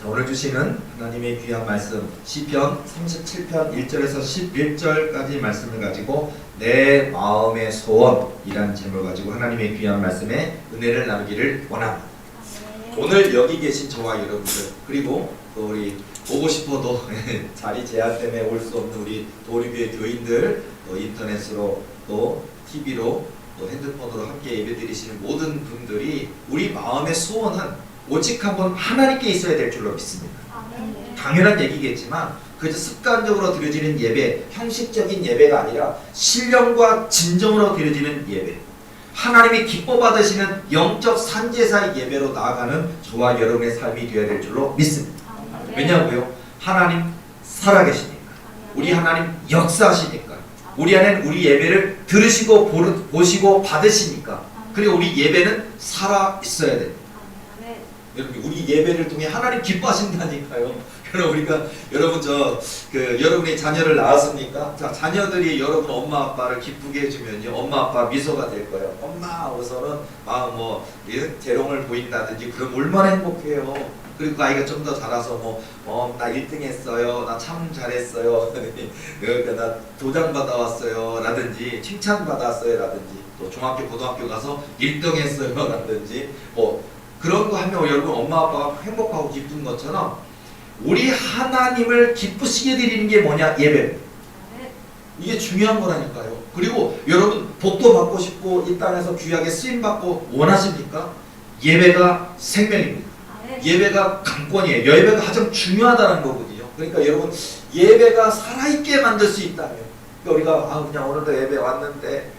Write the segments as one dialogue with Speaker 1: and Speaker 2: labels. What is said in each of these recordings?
Speaker 1: 오늘 주시는 하나님의 귀한 말씀 시편 37편 1절에서 11절까지 말씀을 가지고 내 마음의 소원이란 제목을 가지고 하나님의 귀한 말씀에 은혜를 나누기를 원합니다. 오늘 여기 계신 저와 여러분들, 그리고 또 우리 보고 싶어도 자리 제한 때문에 올 수 없는 우리 도리교회 교인들, 또 인터넷으로 또 TV로 또 핸드폰으로 함께 예배드리시는 모든 분들이 우리 마음의 소원은 오직 한번 하나님께 있어야 될 줄로 믿습니다. 당연한 얘기겠지만 그저 습관적으로 드려지는 예배, 형식적인 예배가 아니라 신령과 진정으로 드려지는 예배, 하나님이 기뻐 받으시는 영적 산제사의 예배로 나아가는 저와 여러분의 삶이 되어야 될 줄로 믿습니다. 왜냐고요? 하나님 살아계시니까, 우리 하나님 역사하시니까, 우리 안에는 우리 예배를 들으시고 보시고 받으시니까, 그리고 우리 예배는 살아 있어야 됩니다. 여러분, 우리 예배를 통해 하나님 기뻐하신다니까요. 여러분 여러분의 자녀를 낳았습니까? 자, 자녀들이 여러분 엄마 아빠를 기쁘게 해주면요, 엄마 아빠 미소가 될 거예요. 엄마 하고서는 막 재롱을 보인다든지, 그럼 얼마나 행복해요. 그리고 그 아이가 좀 더 자라서 나 1등 했어요, 나 참 잘했어요, 나 도장 받아왔어요 라든지, 칭찬 받았어요 라든지, 또 중학교 고등학교 가서 1등 했어요 라든지, 그런 거 하면 여러분 엄마 아빠가 행복하고 기쁜 것처럼 우리 하나님을 기쁘시게 드리는 게 뭐냐? 예배. 이게 중요한 거라니까요. 그리고 여러분 복도 받고 싶고 이 땅에서 귀하게 쓰임받고 원하십니까? 예배가 생명입니다. 예배가 강권이에요. 예배가 가장 중요하다는 거거든요. 그러니까 여러분, 예배가 살아있게 만들 수 있다면, 우리가 그냥 오늘도 예배 왔는데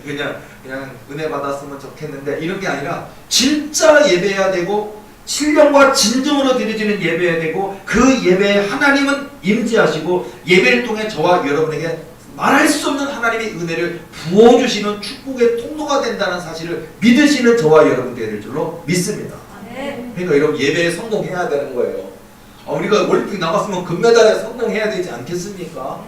Speaker 1: 그냥 은혜 받았으면 좋겠는데 이런 게 아니라 진짜 예배해야 되고, 신령과 진정으로 드려지는 예배해야 되고, 그 예배에 하나님은 임재하시고 예배를 통해 저와 여러분에게 말할 수 없는 하나님의 은혜를 부어주시는 축복의 통로가 된다는 사실을 믿으시는 저와 여러분 되는 줄로 믿습니다. 그러니까 여러분, 예배에 성공해야 되는 거예요. 우리가 올림픽 나갔으면 금메달에 성공해야 되지 않겠습니까?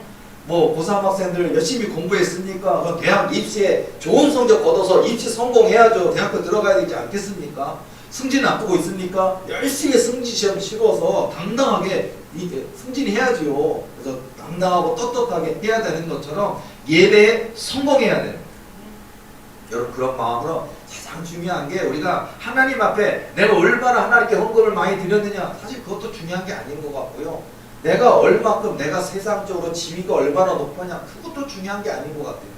Speaker 1: 고3 학생들 열심히 공부했으니까 대학 입시에 좋은 성적 얻어서 입시 성공해야죠. 대학교 들어가야 되지 않겠습니까? 승진 앞두고 있으니까 열심히 승진시험 치러서 당당하게 승진해야지요. 그래서 당당하고 떳떳하게 해야 되는 것처럼 예배에 성공해야 돼요. 여러분, 그런 마음으로 가장 중요한 게, 우리가 하나님 앞에 내가 얼마나 하나님께 헌금을 많이 드렸느냐, 사실 그것도 중요한 게 아닌 것 같고요. 내가 얼마큼, 내가 세상적으로 지위가 얼마나 높으냐, 그것도 중요한 게 아닌 것 같아요.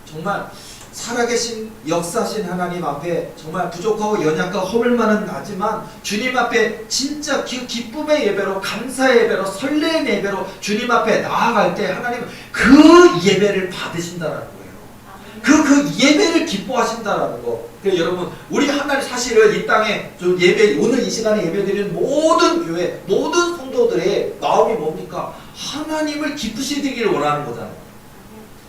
Speaker 1: 정말 살아계신 역사신 하나님 앞에 정말 부족하고 연약하고 허물만은 나지만 주님 앞에 진짜 기쁨의 예배로, 감사의 예배로, 설레의 예배로 주님 앞에 나아갈 때 하나님은 그 예배를 받으신다는 거예요. 그 예배를 기뻐하신다라는 거. 그래서 여러분, 우리 하나님 사실은 이 땅에 좀 예배, 오늘 이 시간에 예배드리는 모든 교회, 모든 성도들의 마음이 뭡니까? 하나님을 기쁘시게 드리기를 원하는 거잖아요.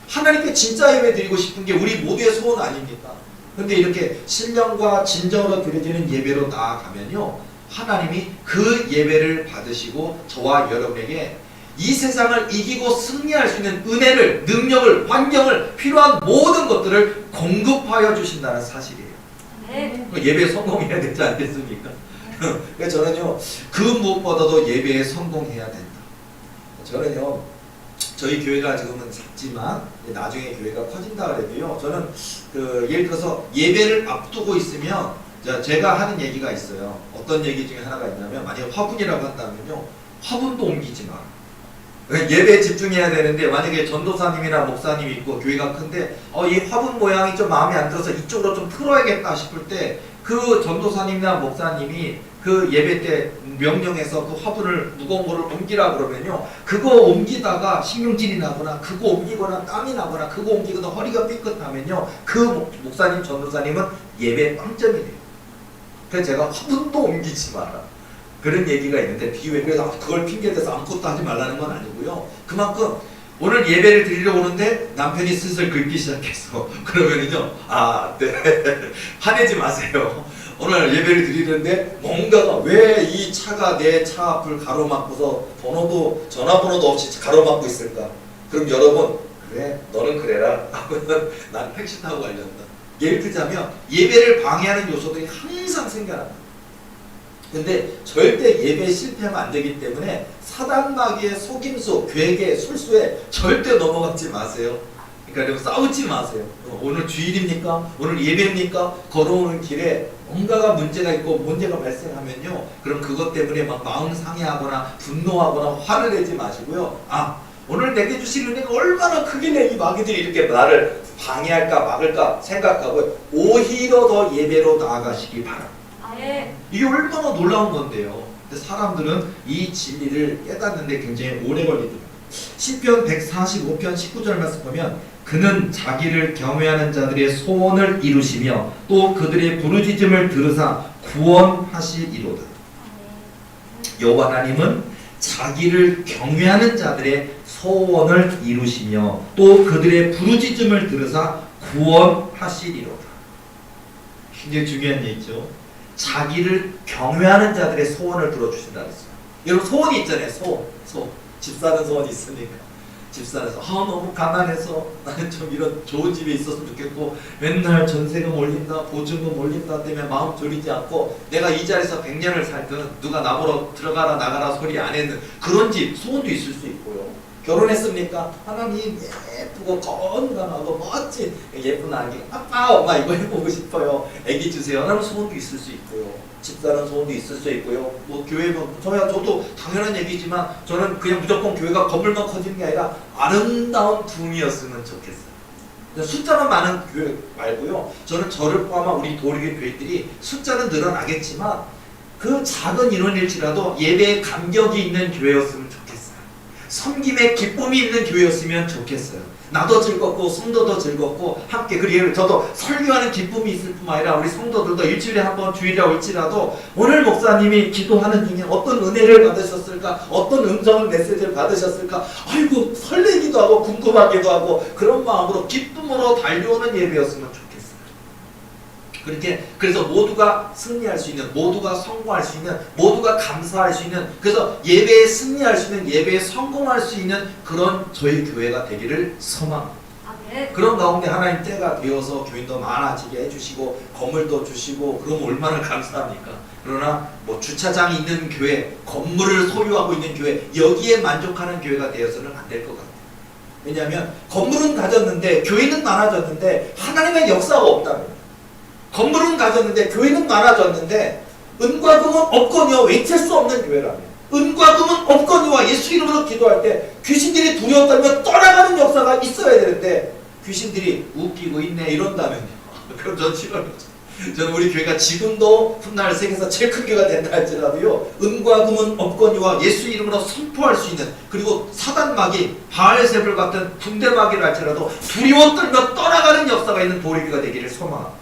Speaker 1: 하나님께 진짜 예배 드리고 싶은 게 우리 모두의 소원 아닙니까? 근데 이렇게 신령과 진정으로 드려지는 예배로 나아가면요, 하나님이 그 예배를 받으시고 저와 여러분에게 이 세상을 이기고 승리할 수 있는 은혜를, 능력을, 환경을, 필요한 모든 것들을 공급하여 주신다는 사실이에요. 예배에 성공해야 되지 않겠습니까? 그래서 저는요, 그 무엇보다도 예배에 성공해야 된다. 저는요, 저희 교회가 지금은 작지만 나중에 교회가 커진다 그래도요, 저는 예를 들어서 예배를 앞두고 있으면 제가 하는 얘기가 있어요. 어떤 얘기 중에 하나가 있냐면, 만약에 화분이라고 한다면요, 화분도 옮기지 마. 예배에 집중해야 되는데, 만약에 전도사님이나 목사님이 있고 교회가 큰데 이 화분 모양이 좀 마음에 안 들어서 이쪽으로 좀 틀어야겠다 싶을 때, 그 전도사님이나 목사님이 그 예배 때 명령해서 그 화분을, 무거운 거를 옮기라 그러면요, 그거 옮기다가 신경질이 나거나, 그거 옮기거나 땀이 나거나, 그거 옮기거나 허리가 삐끗하면요, 그 목사님, 전도사님은 예배 빵점이 돼요. 그래서 제가 화분도 옮기지 마라, 그런 얘기가 있는데, 비유에, 그래서 그걸 핑계대서 아무것도 하지 말라는 건 아니고요. 그만큼 오늘 예배를 드리러 오는데 남편이 슬슬 긁기 시작했어. 그러면은요, 네. 화내지 마세요. 오늘 예배를 드리는데 뭔가가, 왜 이 차가 내 차 앞을 가로막고서 전화번호도 없이 가로막고 있을까? 그럼 여러분, 그래, 너는 그래라. 난 택시 타고 가려한다. 예를 들자면 예배를 방해하는 요소들이 항상 생겨납니다. 근데 절대 예배에 실패하면 안 되기 때문에 사단 마귀의 속임수, 괴계, 술수에 절대 넘어가지 마세요. 그러니까 여러분 싸우지 마세요. 오늘 주일입니까? 오늘 예배입니까? 걸어오는 길에 뭔가가 문제가 있고 문제가 발생하면요, 그럼 그것 때문에 막 마음 상해하거나 분노하거나 화를 내지 마시고요. 아, 오늘 내게 주신 은혜가 얼마나 크길래 이 마귀들이 이렇게 나를 방해할까 막을까 생각하고 오히려 더 예배로 나아가시기 바랍니다. 이게 얼마나 놀라운 건데요. 근데 사람들은 이 진리를 깨닫는데 굉장히 오래 걸리더라고요. 시편 145편 19절 말씀 보면 그는 자기를 경외하는 자들의 소원을 이루시며 또 그들의 부르짖음을 들으사 구원하시리로다. 여호와 하나님은 자기를 경외하는 자들의 소원을 이루시며 또 그들의 부르짖음을 들으사 구원하시리로다. 굉장히 중요한 얘기죠. 자기를 경외하는 자들의 소원을 들어주신다 그랬어요. 여러분 소원이 있잖아요. 소원. 집 사는 소원이 있으니까. 집 사면서 너무 가난해서 나는 좀 이런 좋은 집에 있었으면 좋겠고 맨날 전세금 올린다 보증금 올린다 때문에 마음 졸이지 않고 내가 이 자리에서 100년을 살든 누가 나보러 들어가라 나가라 소리 안 했는 그런 집 소원도 있을 수 있고요. 결혼했습니까? 하나님 예쁘고 건강하고 멋진 예쁜 아기 아빠 엄마 이거 해보고 싶어요. 아기 주세요. 라는 소원도 있을 수 있고요. 집 사는 소원도 있을 수 있고요. 뭐 교회는 저도 당연한 얘기지만 저는 그냥 무조건 교회가 건물만 커지는 게 아니라 아름다운 둠이었으면 좋겠어요. 숫자만 많은 교회 말고요. 저를 포함한 우리 도리교 교회들이 숫자는 늘어나겠지만 그 작은 인원일지라도 예배에 감격이 있는 교회였으면 좋겠어요. 섬김에 기쁨이 있는 교회였으면 좋겠어요. 나도 즐겁고 성도도 즐겁고 함께 그리고 저도 설교하는 기쁨이 있을 뿐만 아니라 우리 성도들도 일주일에 한 번 주일에 올지라도 오늘 목사님이 기도하는 중에 어떤 은혜를 받으셨을까 어떤 음성을 메시지를 받으셨을까 아이고 설레기도 하고 궁금하기도 하고 그런 마음으로 기쁨으로 달려오는 예배였으면 좋겠어요. 그래서 모두가 승리할 수 있는, 모두가 성공할 수 있는, 모두가 감사할 수 있는, 그래서 예배에 승리할 수 있는, 예배에 성공할 수 있는 그런 저희 교회가 되기를 소망합니다. 그런 가운데 하나님 때가 되어서 교인도 많아지게 해주시고 건물도 주시고 그러면 얼마나 감사합니까? 그러나 뭐 주차장이 있는 교회, 건물을 소유하고 있는 교회 여기에 만족하는 교회가 되어서는 안 될 것 같아요. 왜냐하면 건물은 가졌는데 교회는 많아졌는데 하나님의 역사가 없다면 건물은 가졌는데 교회는 많아졌는데 은과 금은 없거니와 외칠 수 없는 교회라면 은과 금은 없거니와 예수 이름으로 기도할 때 귀신들이 두려워 떨며 떠나가는 역사가 있어야 되는데 귀신들이 웃기고 있네 이런다면요. 그럼 전 싫어요. 저는 우리 교회가 지금도 훗날 세계에서 제일 큰 교회가 된다 할지라도요 은과 금은 없거니와 예수 이름으로 선포할 수 있는 그리고 사단 마귀 바알세불 같은 군대 마귀를 할지라도 두려워 떨며 떠나가는 역사가 있는 도리교가 되기를 소망합니다.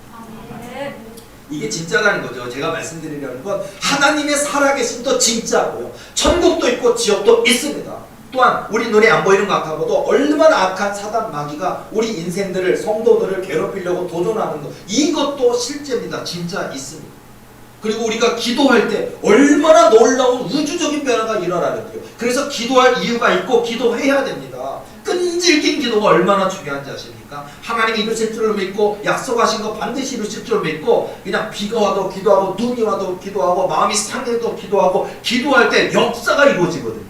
Speaker 1: 이게 진짜라는 거죠. 제가 말씀드리려는 건 하나님의 살아계심도 진짜고요. 천국도 있고 지옥도 있습니다. 또한 우리 눈에 안 보이는 것 같아도 얼마나 악한 사단 마귀가 우리 인생들을 성도들을 괴롭히려고 도전하는 것 이것도 실제입니다. 진짜 있습니다. 그리고 우리가 기도할 때 얼마나 놀라운 우주적인 변화가 일어나는데요. 그래서 기도할 이유가 있고 기도해야 됩니다. 끈질긴 기도가 얼마나 중요한지 아십니까? 하나님이 이루실 줄을 믿고 약속하신 거 반드시 이루실 줄을 믿고 그냥 비가 와도 기도하고 눈이 와도 기도하고 마음이 상해도 기도하고 기도할 때 역사가 이루어지거든요.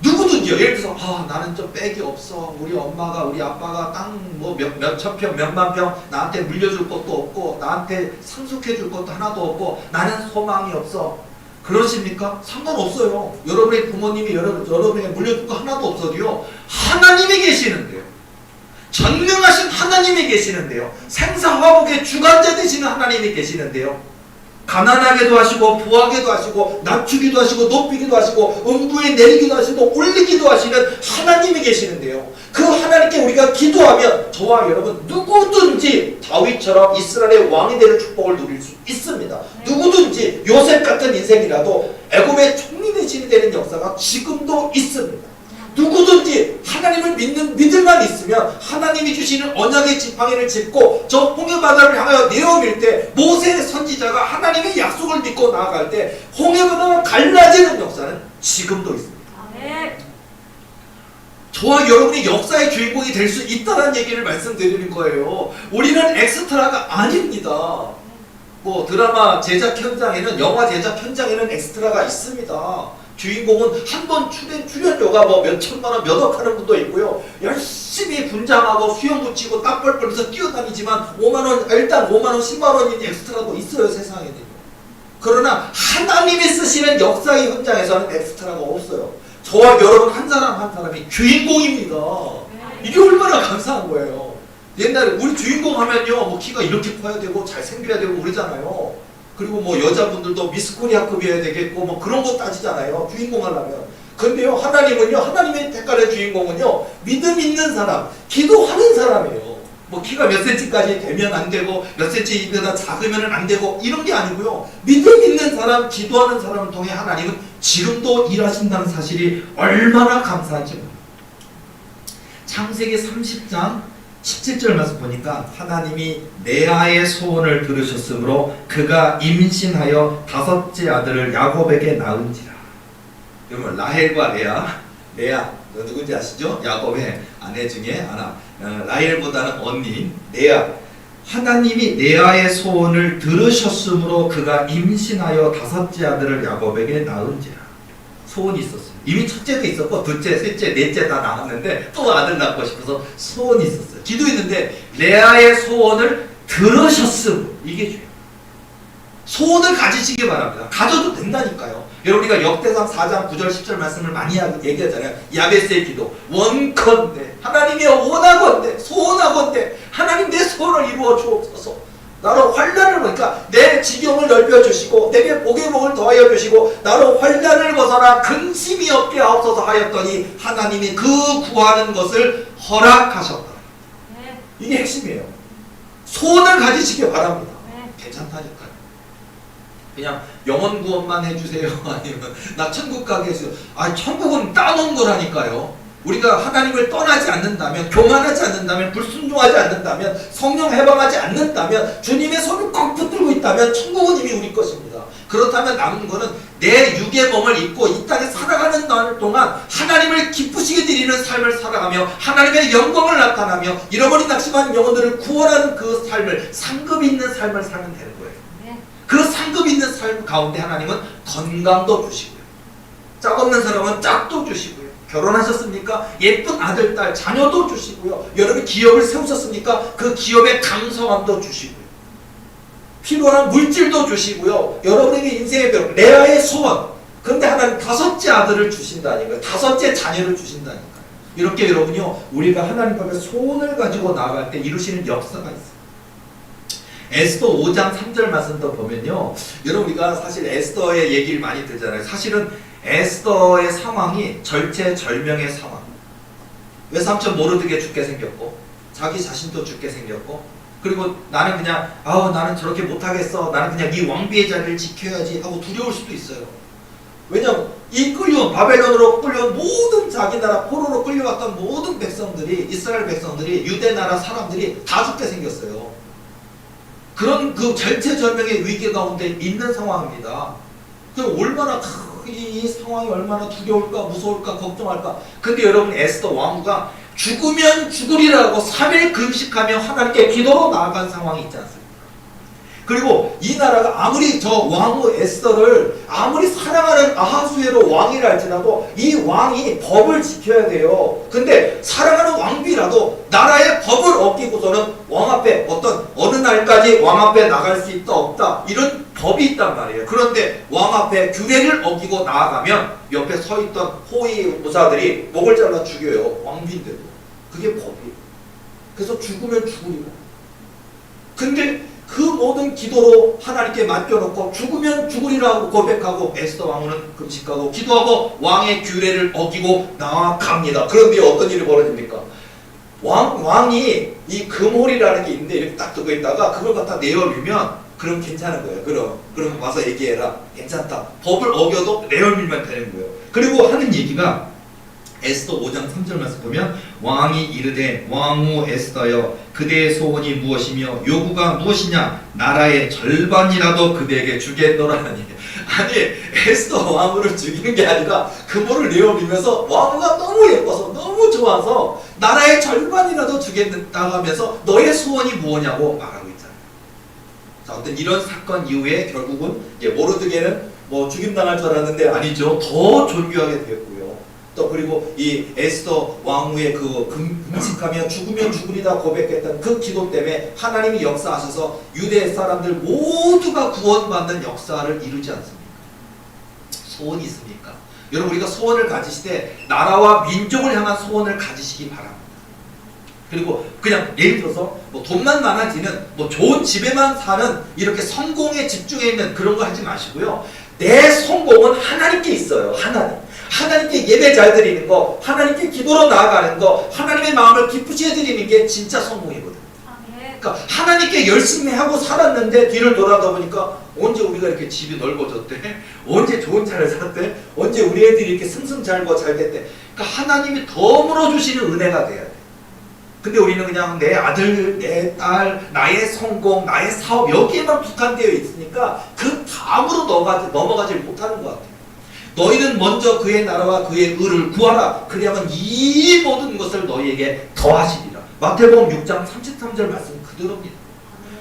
Speaker 1: 누구든지요. 예를 들어서 나는 좀 빽이 없어. 우리 엄마가 우리 아빠가 땅 뭐 몇천 평 몇만 평 나한테 물려줄 것도 없고 나한테 상속해줄 것도 하나도 없고 나는 소망이 없어. 그러십니까? 상관없어요. 여러분의 부모님이 여러분에게 물려줄 거 하나도 없어도요 하나님이 계시는데요. 전능하신 하나님이 계시는데요. 생사화복의 주관자 되시는 하나님이 계시는데요. 가난하게도 하시고 부하게도 하시고 낮추기도 하시고 높이기도 하시고 음부에 내리기도 하시고 올리기도 하시는 하나님이 계시는데요. 그 하나님께 우리가 기도하면 저와 여러분 누구든지 다윗처럼 이스라엘의 왕이 되는 축복을 누릴 수 있습니다. 누구든지 요셉 같은 인생이라도 애굽의 총리 대신이 되는 역사가 지금도 있습니다. 누구든지 하나님을 믿는 믿음만 있으면 하나님이 주시는 언약의 지팡이를 짚고 저 홍해바다를 향하여 내어밀 때 모세 선지자가 하나님의 약속을 믿고 나아갈 때 홍해바다가 갈라지는 역사는 지금도 있습니다. 저와 여러분이 역사의 주인공이 될 수 있다는 얘기를 말씀드리는 거예요. 우리는 엑스트라가 아닙니다. 뭐 드라마 제작 현장에는, 영화 제작 현장에는 엑스트라가 있습니다. 주인공은 한 번 출연료가 뭐 몇 천만 원, 몇억 하는 분도 있고요. 열심히 분장하고 수염 붙이고 땀 뻘뻘해서 뛰어다니지만 5만 원, 일단 5만 원, 10만 원인 엑스트라도 있어요, 세상에는요. 그러나 하나님이 쓰시는 역사의 현장에서는 엑스트라가 없어요. 저와 여러분 한 사람 한 사람이 주인공입니다. 이게 얼마나 감사한 거예요. 옛날에 우리 주인공 하면요, 뭐 키가 이렇게 커야 되고 잘생겨야 되고 그러잖아요. 그리고 뭐 여자분들도 미스 코리아급이어야 되겠고 뭐 그런 거 따지잖아요, 주인공 하려면. 근데요, 하나님은요, 하나님의 택하는 주인공은요, 믿음 있는 사람, 기도하는 사람이에요. 뭐 키가 몇 센치까지 되면 안 되고 몇 센치보다 작으면 안 되고 이런 게 아니고요, 믿음 있는 사람, 기도하는 사람을 통해 하나님은 지금도 일하신다는 사실이 얼마나 감사한지 모릅니다. 창세기 30장 17절 말씀 보니까 하나님이 레아의 소원을 들으셨으므로 그가 임신하여 5째 아들을 야곱에게 낳은지라. 여러분, 라헬과 레아 누군지 아시죠? 야곱의 아내 중에 하나. 라헬보다는 언니 레아. 하나님이 레아의 소원을 들으셨으므로 그가 임신하여 5째 아들을 야곱에게 낳은지라. 소원이 있었어요. 이미 첫째도 있었고 둘째, 셋째, 넷째 다 나왔는데 또 아들 낳고 싶어서 소원이 있었어요. 기도했는데 레아의 소원을 들으셨음, 이게 중요해요. 소원을 가지시기 바랍니다. 가져도 된다니까요. 여러분, 우리가 역대상 4장 9절 10절 말씀을 많이 얘기하잖아요. 야베스의 기도, 원컨대 하나님이 원하건대 소원하건대 하나님 내 소원을 이루어 주옵소서. 나로 환난을, 그러니까 내 지경을 넓혀주시고 내게 복의 복을 더하여 주시고 나로 환난을 벗어나 근심이 없게 하옵소서 하였더니 하나님이 그 구하는 것을 허락하셨다. 이게 핵심이에요. 소원을 가지시기 바랍니다. 괜찮다니까요. 그냥 영혼 구원만 해주세요. 아니면 나 천국 가게 해주세요. 아, 천국은 따놓은 거라니까요. 우리가 하나님을 떠나지 않는다면, 교만하지 않는다면, 불순종하지 않는다면, 성령 해방하지 않는다면, 주님의 손을 꽉 붙들고 있다면 천국은 이미 우리 것입니다. 그렇다면 남은 거는 내 육의 몸을 입고 이 땅에 살아가는 날 동안 하나님을 기쁘시게 드리는 삶을 살아가며 하나님의 영광을 나타나며 잃어버린 낙심한 영혼들을 구원하는 그 삶을, 상급 있는 삶을 살면 되는 거예요. 그 상급 있는 삶 가운데 하나님은 건강도 주시고요, 짝 없는 사람은 짝도 주시고요, 결혼하셨습니까? 예쁜 아들, 딸, 자녀도 주시고요, 여러분 기업을 세우셨습니까? 그 기업의 강성함도 주시고요, 필요한 물질도 주시고요, 여러분에게 인생의 벽, 레아의 소원. 그런데 하나님 5째 아들을 주신다니까요. 5째 자녀를 주신다니까요. 이렇게 여러분요, 우리가 하나님 앞에 소원을 가지고 나아갈 때 이루시는 역사가 있어요. 에스더 5장 3절 말씀도 보면요, 여러분 우리가 사실 에스더의 얘기를 많이 듣잖아요. 사실은 에스더의 상황이 절체절명의 상황. 외삼촌 모르드게 죽게 생겼고, 자기 자신도 죽게 생겼고, 그리고 나는 그냥 나는 저렇게 못하겠어, 나는 그냥 이 왕비의 자리를 지켜야지 하고 두려울 수도 있어요. 왜냐면 이 바벨론으로 끌려온 모든, 자기 나라 포로로 끌려왔던 모든 백성들이, 이스라엘 백성들이, 유대 나라 사람들이 다 죽게 생겼어요. 그런 그 절체절명의 위기 가운데 있는 상황입니다. 그 얼마나 이 상황이 얼마나 두려울까, 무서울까, 걱정할까. 근데 여러분, 에스더 왕후가 죽으면 죽으리라고 3일 금식하며 하나님께 기도로 나아간 상황이 있지 않습니까? 그리고 이 나라가 아무리 저 왕후 에스더를 아무리 사랑하는 아하수에로 왕이라 할지라도 이 왕이 법을 지켜야 돼요. 근데 사랑하는 왕비라도 나라의 법을 어기고서는 왕 앞에 어느 날까지 왕 앞에 나갈 수 있다 없다 이런 법이 있단 말이에요. 그런데 왕 앞에 규례를 어기고 나아가면 옆에 서 있던 호위 부사들이 목을 잘라 죽여요. 왕비인데도. 그게 법이에요. 그래서 죽으면 죽으리라. 근데 그 모든 기도로 하나님께 맡겨놓고 죽으면 죽으리라고 고백하고 에스더 왕후는 금식하고 기도하고 왕의 규례를 어기고 나아갑니다. 그런데 어떤 일이 벌어집니까? 왕이 이 금홀이라는 게 있는데 이렇게 딱 두고 있다가 그걸 갖다 내어밀면 그럼 괜찮은 거예요. 그럼 와서 얘기해라. 괜찮다. 법을 어겨도 내어밀면 되는 거예요. 그리고 하는 얘기가 에스더 5장 3절 말씀 보면 왕이 이르되 왕후 에스더여 그대의 소원이 무엇이며 요구가 무엇이냐 나라의 절반이라도 그대에게 주겠노라 하니. 아니 에스더 왕후를 죽이는 게 아니라 그모를 내어밀면서 왕후가 너무 예뻐서 너무 좋아서 나라의 절반이라도 주겠다고 하면서 너의 소원이 무엇냐고 말하고 있잖아요. 자, 어떤 이런 사건 이후에 결국은 모르드게는 뭐 죽임당할 줄 알았는데 아니죠. 더 존귀하게 되었고요. 또 그리고 이 에스더 왕후의 그 금식하며 죽으면 죽으리다 고백했던 그 기도 때문에 하나님이 역사하셔서 유대 사람들 모두가 구원받는 역사를 이루지 않습니까? 소원이 있습니까? 여러분, 우리가 소원을 가지실 때 나라와 민족을 향한 소원을 가지시기 바랍니다. 그리고 그냥 예를 들어서 뭐 돈만 많아지는 뭐 좋은 집에만 사는 이렇게 성공에 집중해 있는 그런 거 하지 마시고요. 내 성공은 하나님께 있어요. 하나님께 예배 잘 드리는 거, 하나님께 기도로 나아가는 거, 하나님의 마음을 기쁘시게 드리는 게 진짜 성공이거든요. 그러니까 하나님께 열심히 하고 살았는데 뒤를 돌아다 보니까 언제 우리가 이렇게 집이 넓어졌대? 언제 좋은 차를 샀대? 언제 우리 애들이 이렇게 승승장구가 잘 됐대? 그러니까 하나님이 더 주시는 은혜가 돼야 돼. 근데 우리는 그냥 내 아들, 내 딸, 나의 성공, 나의 사업 여기에만 국한되어 있으니까 그 다음으로 넘어가지 못하는 것 같아요. 너희는 먼저 그의 나라와 그의 의를 구하라. 그리하면 이 모든 것을 너희에게 더하시리라. 마태복음 6장 33절 말씀 그대로입니다.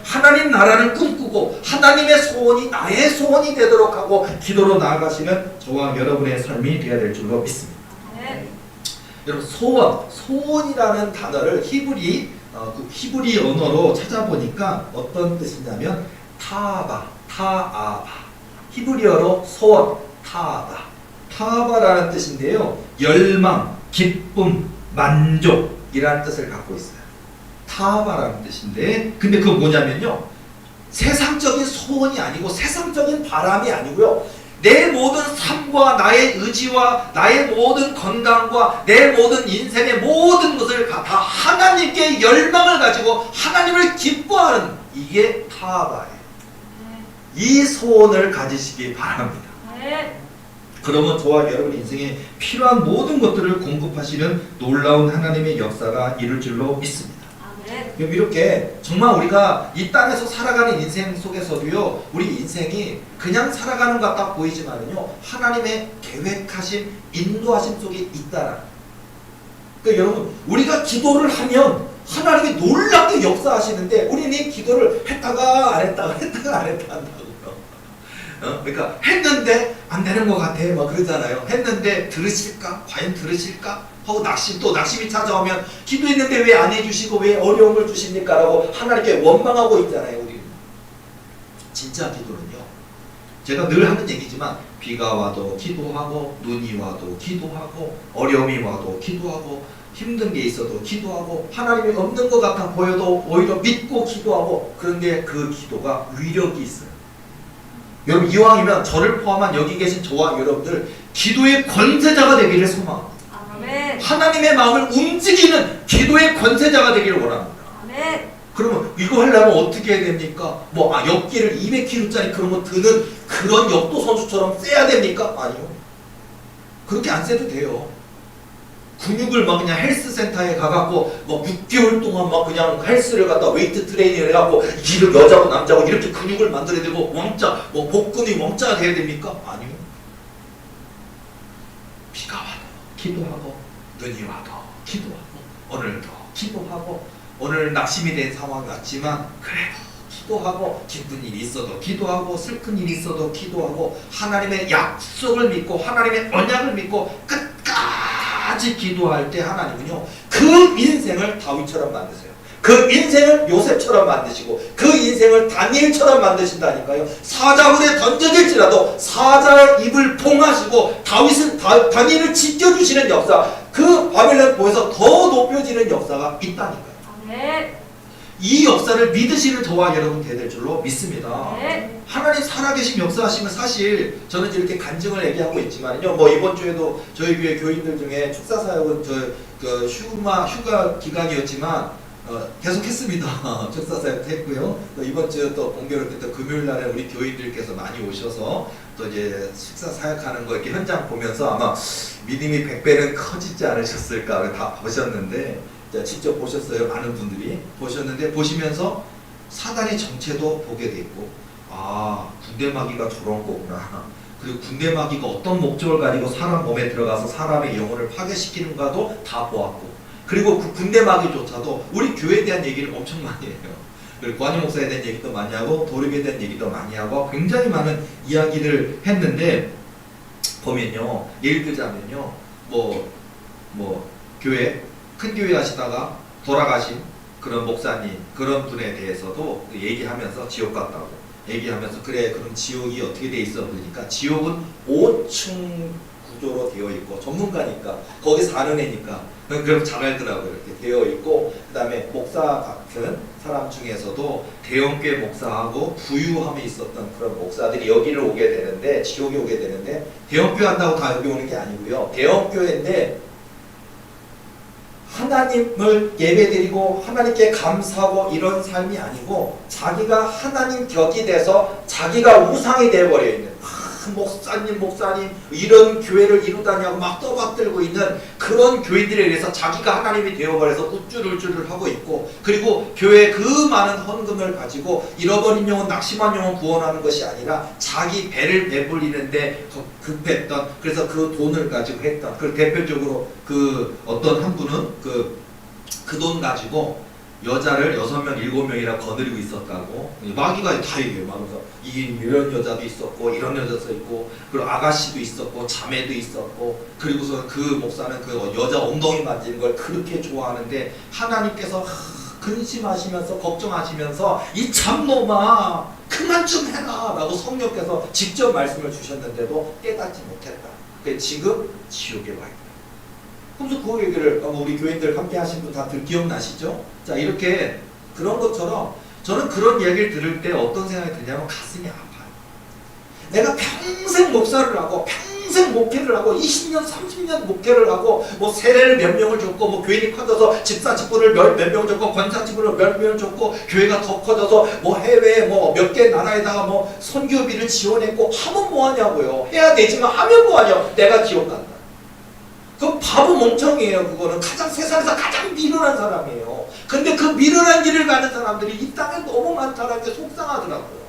Speaker 1: 하나님 나라를 꿈꾸고 하나님의 소원이 나의 소원이 되도록 하고 기도로 나아가시는 저와 여러분의 삶이 되어야 될 줄로 믿습니다. 여러분, 소원이라는 단어를 히브리 언어로 찾아보니까 어떤 뜻이냐면 타아바, 히브리어로 소원, 타아바라는 뜻인데요, 열망, 기쁨, 만족이라는 뜻을 갖고 있어요. 타아바라는 뜻인데, 근데 그건 뭐냐면요, 세상적인 소원이 아니고 세상적인 바람이 아니고요, 내 모든 삶과 나의 의지와 나의 모든 건강과 내 모든 인생의 모든 것을 다 하나님께 열망을 가지고 하나님을 기뻐하는, 이게 타아바예요. 이 소원을 가지시기 바랍니다. 그러면 저와 여러분 인생에 필요한 모든 것들을 공급하시는 놀라운 하나님의 역사가 이룰 줄로 믿습니다. 이렇게 정말 우리가 이 땅에서 살아가는 인생 속에서도요, 우리 인생이 그냥 살아가는 것 같아 보이지만요, 하나님의 계획하신 인도하심 속에 있다라는. 그러니까 여러분, 우리가 기도를 하면 하나님이 놀랍게 역사하시는데 우리는 이 기도를 했다가 안 했다가 한다고요. 그러니까 했는데 안 되는 것 같아 막 그러잖아요. 했는데 들으실까? 과연 들으실까? 하고 낙심이 찾아오면 기도했는데 왜 안 해주시고 왜 어려움을 주십니까? 라고 하나님께 원망하고 있잖아요. 우리는 진짜 기도는요, 제가 늘 하는 얘기지만 비가 와도 기도하고, 눈이 와도 기도하고, 어려움이 와도 기도하고, 힘든 게 있어도 기도하고, 하나님이 없는 것 같아 보여도 오히려 믿고 기도하고, 그런데 그 기도가 위력이 있어요. 여러분, 이왕이면 저를 포함한 여기 계신 저와 여러분들 기도의 권세자가 되기를 소망합니다. 하나님의 마음을 움직이는 기도의 권세자가 되기를 원합니다. 그러면 이거 하려면 어떻게 해야 됩니까? 역기를 200kg짜리 그런 거 드는 그런 역도 선수처럼 세야 됩니까? 아니요. 그렇게 안 세도 돼요. 근육을 막 그냥 헬스센터에 가갖고 6개월 동안 막 그냥 헬스를 갖다 웨이트 트레이닝을 해갖고 이를 여자고 남자고 이렇게 근육을 만들어야 되고 왕자, 복근이 왕자가 돼야 됩니까? 아니요. 비가 와도 기도하고, 눈이 와도 기도하고, 오늘도 기도하고, 오늘 낙심이 된 상황이 왔지만 그래도 기도하고, 기쁜 일이 있어도 기도하고, 슬픈 일이 있어도 기도하고, 하나님의 약속을 믿고 하나님의 언약을 믿고 끝까지 기도할 때 하나님은요, 그 인생을 다윗처럼 만드세요. 그 인생을 요셉처럼 만드시고 그 인생을 다니엘처럼 만드신다니까요. 사자굴에 던져질지라도 사자의 입을 봉하시고 다니엘을 지켜주시는 역사, 그 바벨론 보에서 더 높여지는 역사가 있다니까요. 이 역사를 믿으시는 저와 여러분 되될 줄로 믿습니다. 하나님 살아계신 역사하시면, 사실 저는 이렇게 간증을 얘기하고 있지만요, 이번 주에도 저희 교회 교인들 중에 축사 사역은 휴가 기간이었지만 계속 했습니다. 축사 사역도 했고요. 또 이번 주 또 공교롭 때 또 금요일 날에 우리 교인들께서 많이 오셔서 또 이제 축사 사역하는 거 이렇게 현장 보면서 아마 믿음이 100배는 커지지 않으셨을까 다 보셨는데, 직접 보셨어요. 많은 분들이 보셨는데, 보시면서 사단의 정체도 보게 됐고, 군대 마귀가 저런 거구나. 그리고 군대 마귀가 어떤 목적을 가지고 사람 몸에 들어가서 사람의 영혼을 파괴시키는가도 다 보았고, 그리고 그 군대 마귀조차도 우리 교회에 대한 얘기를 엄청 많이 해요. 그리고 구한유 목사에 대한 얘기도 많이 하고 도립에 대한 얘기도 많이 하고 굉장히 많은 이야기를 했는데 보면요, 예를 들자면요, 교회 큰 교회 하시다가 돌아가신 그런 목사님 그런 분에 대해서도 얘기하면서 지옥 갔다고 얘기하면서 그래 그럼 지옥이 어떻게 돼 있어 그러니까 지옥은 5층 구조로 되어 있고 전문가니까 거기 사는 애니까 그럼 잘 알더라고요. 이렇게 되어 있고 그 다음에 목사 같은 사람 중에서도 대형교회 목사하고 부유함에 있었던 그런 목사들이 여기를 오게 되는데 지옥에 오게 되는데 대형교회 한다고 다 여기 오는 게 아니고요. 대형교회인데 하나님을 예배드리고 하나님께 감사하고 이런 삶이 아니고 자기가 하나님 격이 돼서 자기가 우상이 되어버려 있는 목사님 이런 교회를 이루다냐고 막 떠받들고 있는 그런 교회들에 의해서 자기가 하나님이 되어버려서 우쭐우쭐을 하고 있고 그리고 교회에 그 많은 헌금을 가지고 잃어버린 영혼 낙심한 영혼 구원하는 것이 아니라 자기 배를 배불리는데 급했던 그래서 그 돈을 가지고 했던 그 대표적으로 그 어떤 한 분은 그 돈 가지고 여자를 6명, 7명이라 거느리고 있었다고 마귀가 다 얘기해요. 막면서 이런 여자도 있었고 이런 여자도 있고 그리고 아가씨도 있었고 자매도 있었고 그리고서 그 목사는 그 여자 엉덩이 만지는 걸 그렇게 좋아하는데 하나님께서 근심하시면서 걱정하시면서 이 참놈아 그만 좀 해라 라고 성령께서 직접 말씀을 주셨는데도 깨닫지 못했다. 그래서 지금 지옥에 와 있다. 그래서 그 얘기를 우리 교인들 함께 하신 분 다들 기억나시죠? 자 이렇게 그런 것처럼 저는 그런 이야기를 들을 때 어떤 생각이 드냐면 가슴이 아파요. 내가 평생 목사를 하고 평생 목회를 하고 20년 30년 목회를 하고 뭐 세례를 몇 명을 줬고 뭐 교인이 커져서 집사 직분을 몇 명을 줬고 권사 직분을 몇 명을 줬고 교회가 더 커져서 뭐 해외 뭐 몇 개 나라에다가 뭐 선교비를 지원했고 하면 뭐하냐고요. 해야 되지만 하면 뭐하냐. 내가 지옥 간다. 그 바보 멍청이에요. 그거는 가장 세상에서 가장 미련한 사람이에요. 근데 그 미련한 길을 가는 사람들이 이 땅에 너무 많다는 게 속상하더라고요.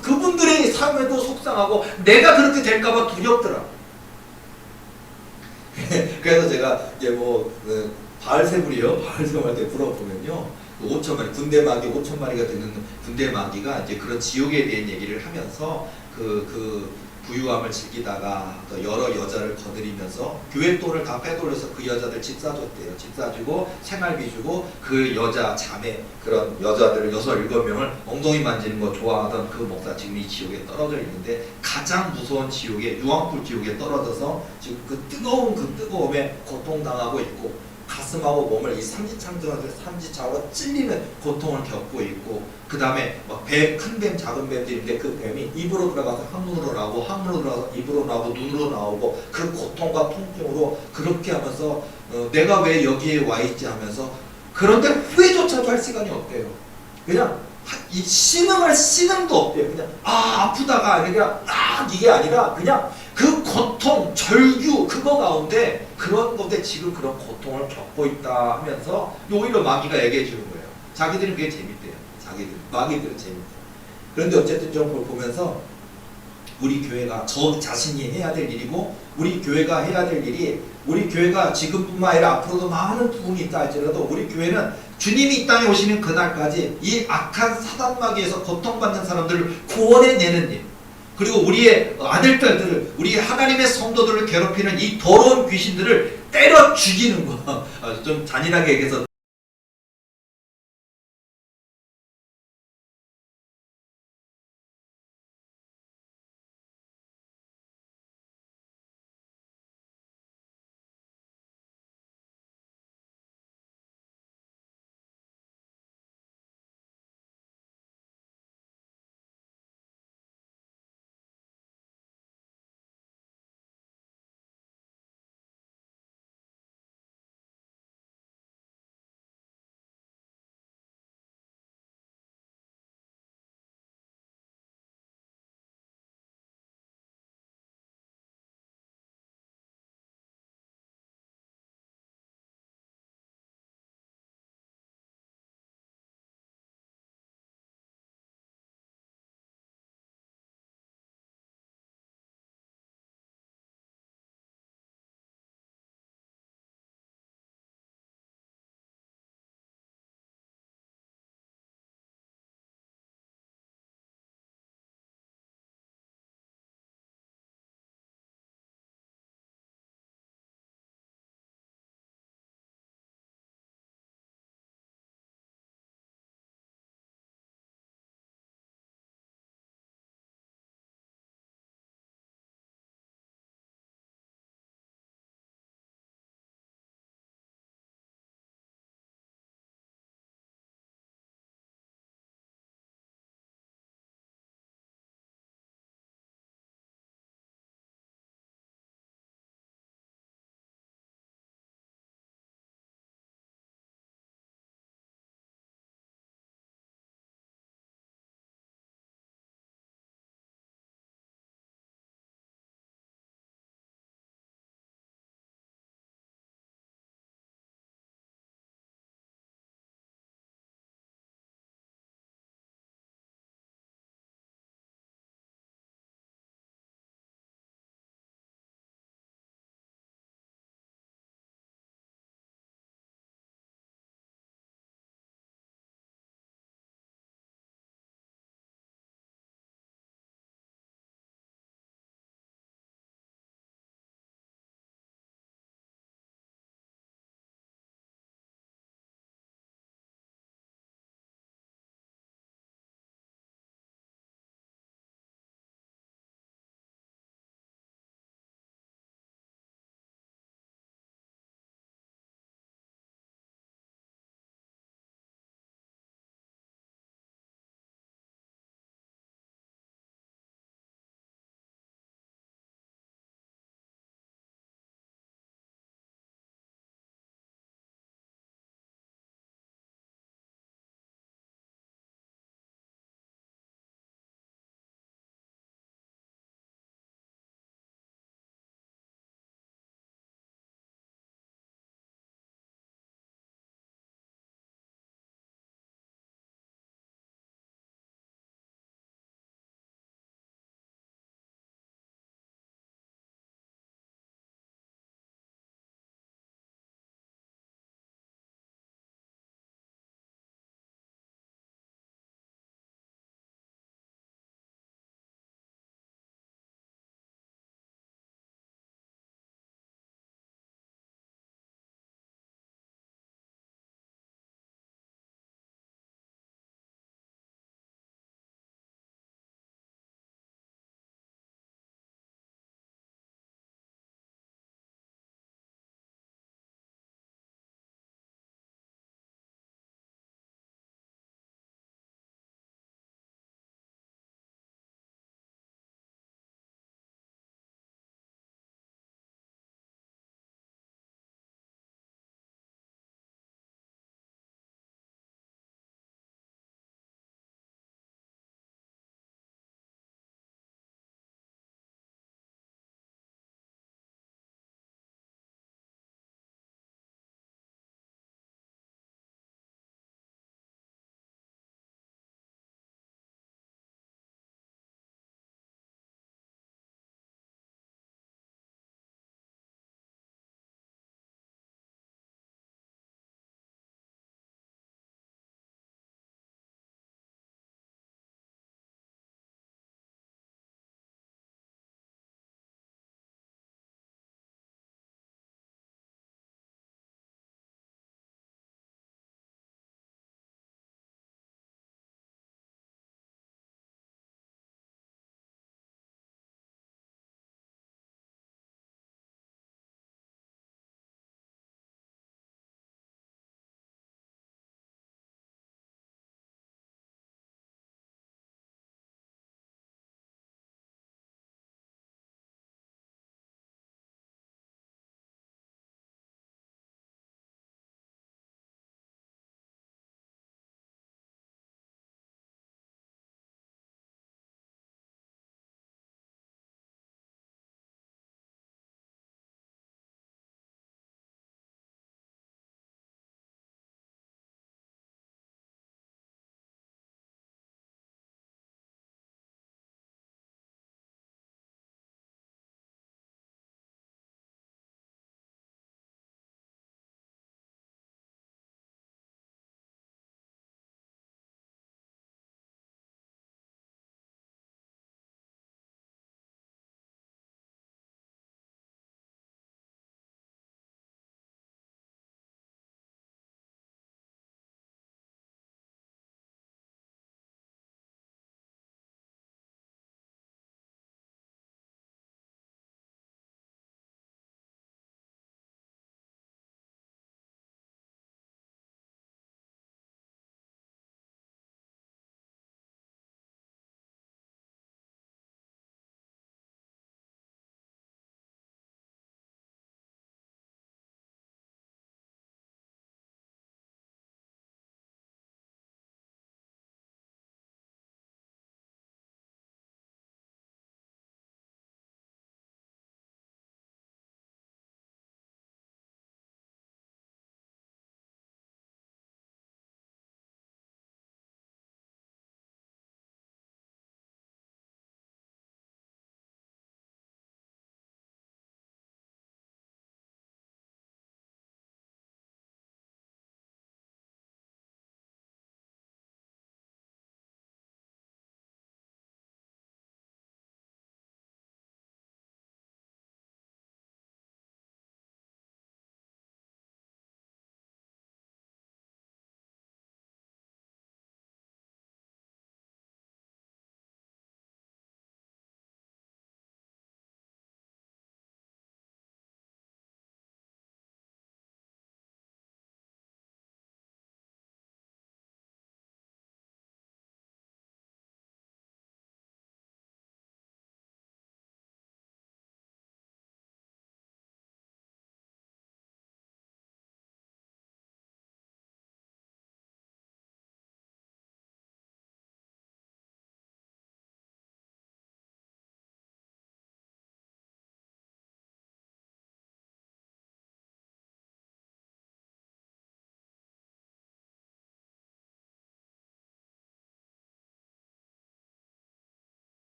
Speaker 1: 그분들의 삶에도 속상하고 내가 그렇게 될까봐 두렵더라고요. 그래서 제가 이제 바알세불이요. 바알세불 때 물어보면요. 5천마리 군대 마귀 5천마리가 되는 군대 마귀가 이제 그런 지옥에 대한 얘기를 하면서 그 부유함을 즐기다가 또 여러 여자를 거느리면서 교회 돈을 다 빼돌려서 그 여자들 집 사줬대요. 집 사주고 생활비 주고 그 여자 자매 그런 여자들을 6, 7명을 엉덩이 만지는 거 좋아하던 그 목사 지금 이 지옥에 떨어져 있는데 가장 무서운 지옥에 유황불 지옥에 떨어져서 지금 그 뜨거움에 고통당하고 있고 가슴하고 몸을 이 삼지창으로 찔리는 고통을 겪고 있고 그 다음에 막 큰 뱀 작은 뱀들인데 그 뱀이 입으로 들어가서 항문으로 나오고 항문으로 들어가서 입으로 나오고 눈으로 나오고 그 고통과 통증으로 그렇게 하면서 내가 왜 여기에 와 있지 하면서 그런데 후회조차도 할 시간이 없대요. 그냥 이 신음할 신음도 없대요. 그냥 아프다가 아니라 이게 아니라 그냥 그 고통, 절규 그거 가운데 그런 건데 지금 그런 고통을 겪고 있다 하면서 오히려 마귀가 얘기해 주는 거예요. 자기들은 그게 재밌대요. 마귀들은 재밌대요. 그런데 어쨌든 좀 그걸 보면서 우리 교회가 저 자신이 해야 될 일이고 우리 교회가 해야 될 일이 우리 교회가 지금뿐만 아니라 앞으로도 많은 부분이 있다 할지라도 우리 교회는 주님이 이 땅에 오시는 그날까지 이 악한 사단마귀에서 고통받는 사람들을 구원해내는 일 그리고 우리의 아들딸들을 우리 하나님의 성도들을 괴롭히는 이 더러운 귀신들을 때려 죽이는 거 좀 잔인하게 얘기해서